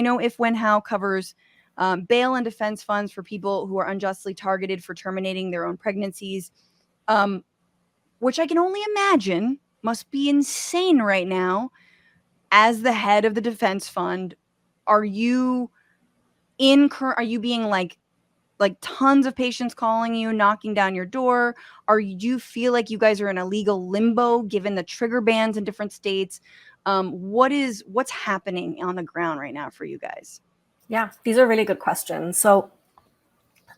I know If When How covers bail and defense funds for people who are unjustly targeted for terminating their own pregnancies, which I can only imagine must be insane right now. As the head of the defense fund, are you being like tons of patients calling you, knocking down your door? Do you feel like you guys are in a legal limbo given the trigger bans in different states? What's happening on the ground right now for you guys? Yeah, these are really good questions. So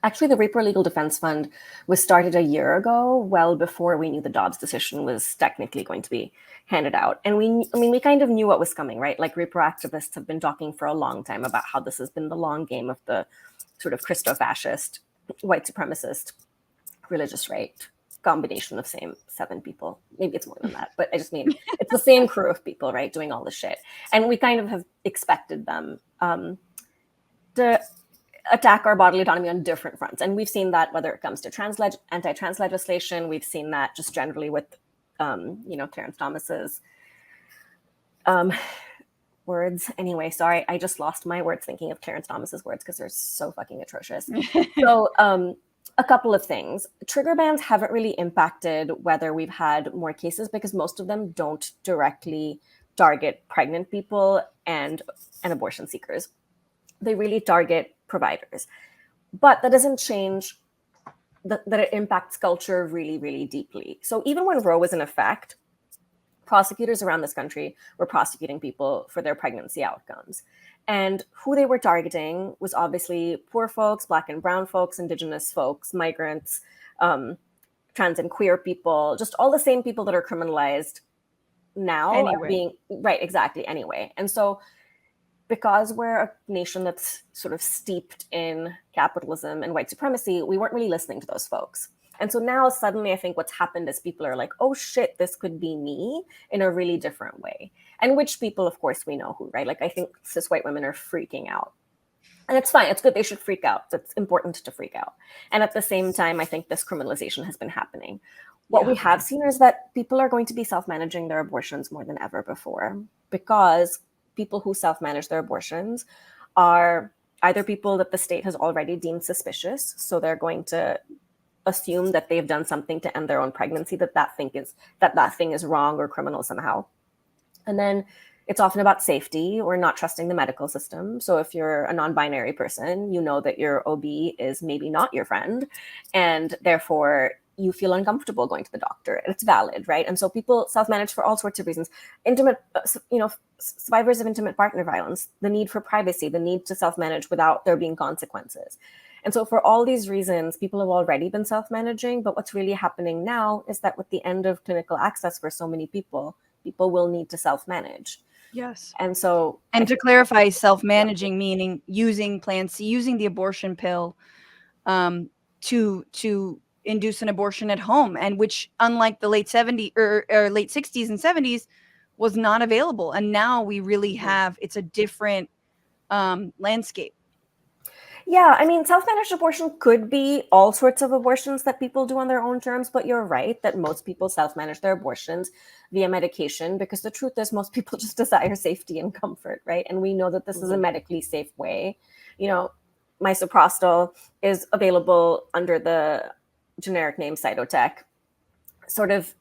actually, the Repro Legal Defense Fund was started a year ago, well before we knew the Dobbs decision was technically going to be handed out. And we kind of knew what was coming, right? Like, Repro activists have been talking for a long time about how this has been the long game of the sort of Christo-fascist, white supremacist, religious right combination of same 7 people. Maybe it's more than that, but I just mean it's the same crew of people, right, doing all this shit. And we kind of have expected them to attack our bodily autonomy on different fronts. And we've seen that whether it comes to anti-trans legislation. We've seen that just generally with, Clarence Thomas's words. Anyway, sorry, I just lost my words thinking of Clarence Thomas's words because they're so fucking atrocious. So a couple of things. Trigger bans haven't really impacted whether we've had more cases because most of them don't directly target pregnant people and abortion seekers. They really target providers. But that doesn't change that it impacts culture really, really deeply. So even when Roe was in effect, prosecutors around this country were prosecuting people for their pregnancy outcomes. And who they were targeting was obviously poor folks, Black and brown folks, Indigenous folks, migrants, trans and queer people, just all the same people that are criminalized now Anyway. are being, right, exactly, anyway. And so because we're a nation that's sort of steeped in capitalism and white supremacy, we weren't really listening to those folks. And so now suddenly I think what's happened is people are like, oh shit, this could be me in a really different way. And which people, of course, we know who, right? Like, I think cis white women are freaking out. And it's fine. It's good. They should freak out. It's important to freak out. And at the same time, I think this criminalization has been happening. What we have seen is that people are going to be self-managing their abortions more than ever before, because people who self-manage their abortions are either people that the state has already deemed suspicious. So they're going to assume that they've done something to end their own pregnancy, that thing is wrong or criminal somehow. And then it's often about safety or not trusting the medical system. So if you're a non-binary person, you know that your OB is maybe not your friend, and therefore you feel uncomfortable going to the doctor. And it's valid, right? And so people self-manage for all sorts of reasons. Survivors of intimate partner violence, the need for privacy, the need to self-manage without there being consequences. And so for all these reasons, people have already been self-managing. But what's really happening now is that with the end of clinical access for so many people will need to self-manage. Yes. And so, to clarify, self-managing meaning using Plan C, using the abortion pill to induce an abortion at home, and which, unlike the late 70s or late 60s and 70s, was not available. And now we really have, it's a different landscape. Yeah, I mean, self-managed abortion could be all sorts of abortions that people do on their own terms, but you're right that most people self-manage their abortions via medication, because the truth is most people just desire safety and comfort, right? And we know that this is a medically safe way. Misoprostol is available under the generic name Cytotec, sort of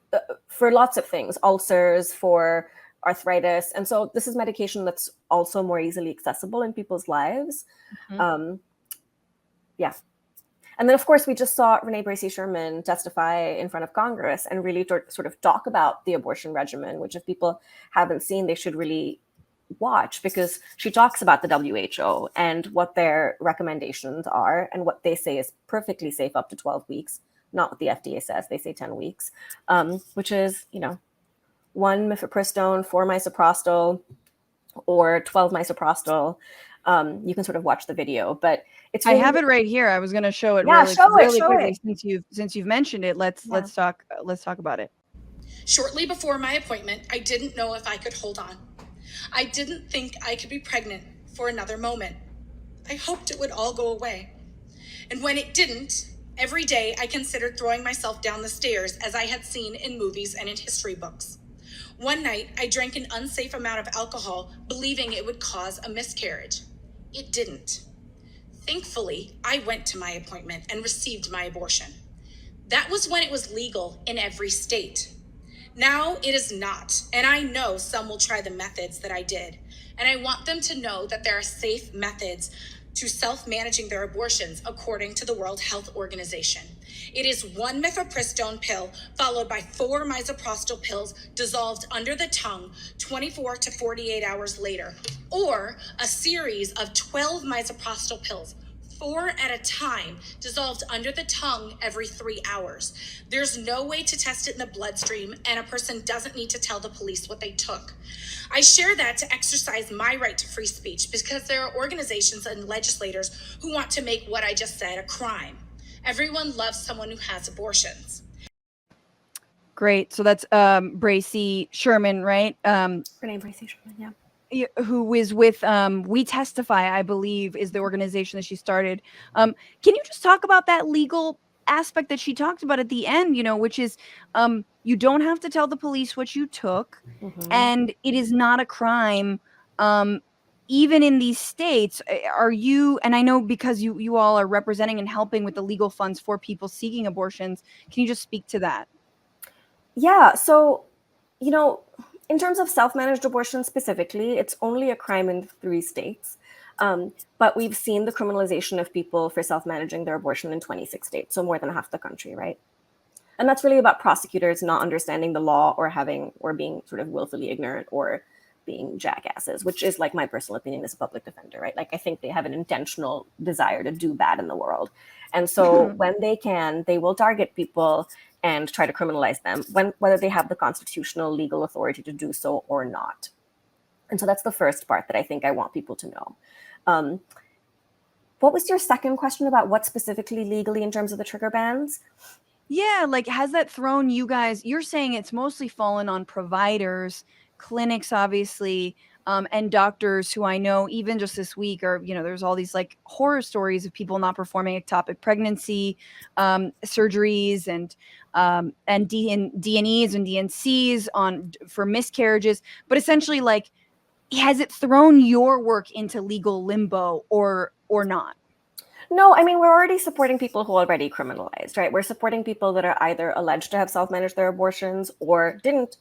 for lots of things, ulcers, for arthritis. And so this is medication that's also more easily accessible in people's lives. Mm-hmm. Yeah. And then, of course, we just saw Renee Bracey Sherman testify in front of Congress and really sort of talk about the abortion regimen, which if people haven't seen, they should really watch, because she talks about the WHO and what their recommendations are and what they say is perfectly safe up to 12 weeks, not what the FDA says. They say 10 weeks, which is, 1 mifepristone, 4 misoprostol, or 12 misoprostol. You can sort of watch the video, but it's really, I have it right here. I was going to show it really quickly. Since you've mentioned it, let's talk about it. Shortly before my appointment, I didn't know if I could hold on. I didn't think I could be pregnant for another moment. I hoped it would all go away. And when it didn't, every day I considered throwing myself down the stairs, as I had seen in movies and in history books. One night, I drank an unsafe amount of alcohol, believing it would cause a miscarriage. It didn't. Thankfully, I went to my appointment and received my abortion. That was when it was legal in every state. Now it is not, and I know some will try the methods that I did. And I want them to know that there are safe methods to self-managing their abortions according to the World Health Organization. It is 1 mifepristone pill followed by 4 misoprostol pills dissolved under the tongue 24 to 48 hours later, or a series of 12 misoprostol pills, 4 at a time, dissolved under the tongue every 3 hours. There's no way to test it in the bloodstream, and a person doesn't need to tell the police what they took. I share that to exercise my right to free speech because there are organizations and legislators who want to make what I just said a crime. Everyone loves someone who has abortions. Great. So that's Bracey Sherman, right? Renee Bracey Sherman, yeah. Who is with We Testify, I believe, is the organization that she started. Can you just talk about that legal aspect that she talked about at the end, which is you don't have to tell the police what you took, and it is not a crime. Even in these states, are you, and I know because you all are representing and helping with the legal funds for people seeking abortions, can you just speak to that? Yeah, so, in terms of self-managed abortion specifically, it's only a crime in 3 states. But we've seen the criminalization of people for self-managing their abortion in 26 states, so more than half the country, right? And that's really about prosecutors not understanding the law or being sort of willfully ignorant or being jackasses, which is like my personal opinion as a public defender, right? Like I think they have an intentional desire to do bad in the world. And so when they can, they will target people and try to criminalize them, whether they have the constitutional legal authority to do so or not. And so that's the first part that I think I want people to know. What was your second question about what specifically legally in terms of the trigger bans? Yeah, like has that thrown you guys, you're saying it's mostly fallen on providers, clinics, obviously, and doctors who I know even just this week are, there's all these like horror stories of people not performing ectopic pregnancy surgeries and DNEs and DNCs for miscarriages. But essentially, like, has it thrown your work into legal limbo or not? No, I mean, we're already supporting people who are already criminalized, right? We're supporting people that are either alleged to have self-managed their abortions or didn't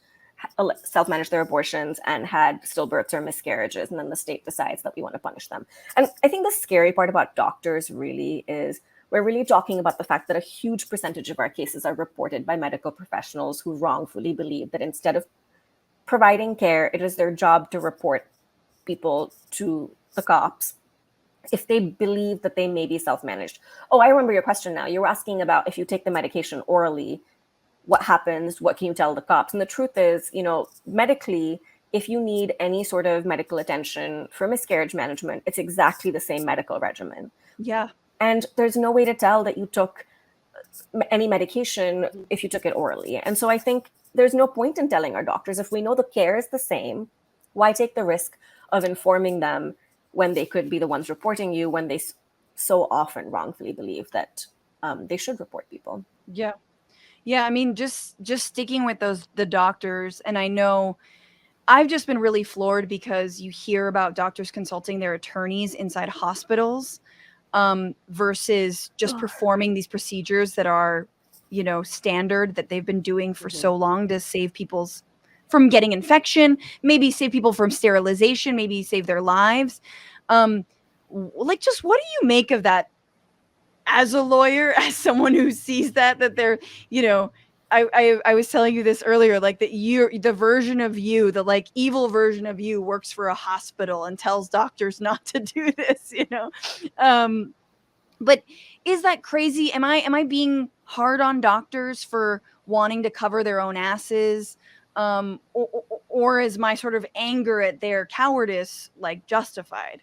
self-manage their abortions and had stillbirths or miscarriages, and then the state decides that we want to punish them. And I think the scary part about doctors really is we're really talking about the fact that a huge percentage of our cases are reported by medical professionals who wrongfully believe that instead of providing care, it is their job to report people to the cops if they believe that they may be self-managed. Oh, I remember your question now. You were asking about if you take the medication orally, what happens? What can you tell the cops? And the truth is, medically, if you need any sort of medical attention for miscarriage management, it's exactly the same medical regimen. Yeah. And there's no way to tell that you took any medication if you took it orally. And so I think there's no point in telling our doctors, if we know the care is the same, why take the risk of informing them when they could be the ones reporting you, when they so often wrongfully believe that they should report people. Yeah. Yeah. I mean, just sticking with the doctors. And I know I've just been really floored because you hear about doctors consulting their attorneys inside hospitals versus just performing these procedures that are, standard that they've been doing for so long to save people's from getting infection, maybe save people from sterilization, maybe save their lives. Like, just what do you make of that as a lawyer, as someone who sees that they're, I was telling you this earlier, like that the version of you, the like evil version of you works for a hospital and tells doctors not to do this, but is that crazy? Am I being hard on doctors for wanting to cover their own asses? Or is my sort of anger at their cowardice like justified?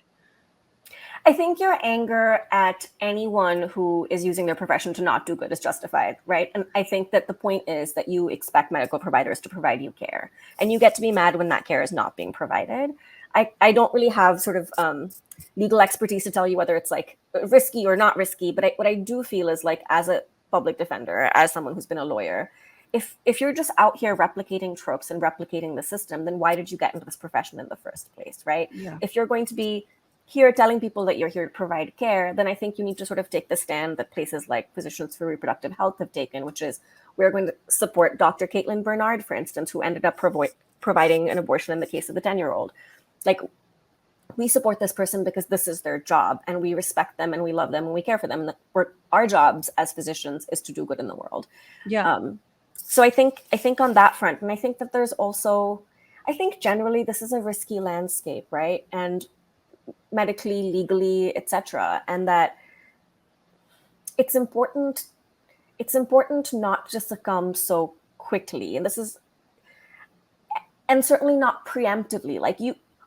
I think your anger at anyone who is using their profession to not do good is justified, right? And I think that the point is that you expect medical providers to provide you care, and you get to be mad when that care is not being provided. I don't really have sort of legal expertise to tell you whether it's like risky or not risky, but what I do feel is like as a public defender, as someone who's been a lawyer, if you're just out here replicating tropes and replicating the system, then why did you get into this profession in the first place, right? Yeah. If you're going to be here telling people that you're here to provide care, then I think you need to sort of take the stand that places like Physicians for Reproductive Health have taken, which is we're going to support Dr. Caitlin Bernard, for instance, who ended up providing an abortion in the case of the 10-year-old. Like, we support this person because this is their job, and we respect them and we love them and we care for them. Our jobs as physicians is to do good in the world. Yeah. So I think on that front, and I think that there's also, I think generally this is a risky landscape, right? And medically, legally, etc. And that it's important not to succumb so quickly. And certainly not preemptively. Like,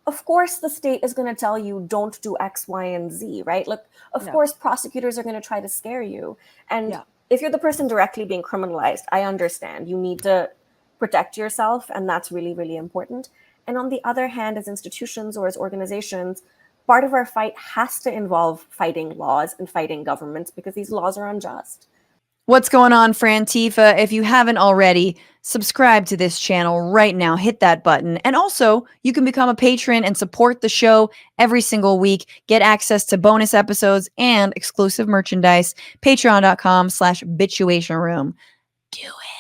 of course the state is going to tell you don't do X, Y, and Z, right? Like, of course prosecutors are going to try to scare you. And if you're the person directly being criminalized, I understand. You need to protect yourself, and that's really, really important. And on the other hand, as institutions or as organizations, part of our fight has to involve fighting laws and fighting governments because these laws are unjust. What's going on, Frantifa? If you haven't already, subscribe to this channel right now. Hit that button. And also, you can become a patron and support the show every single week. Get access to bonus episodes and exclusive merchandise. Patreon.com/Bitchuation Room. Do it.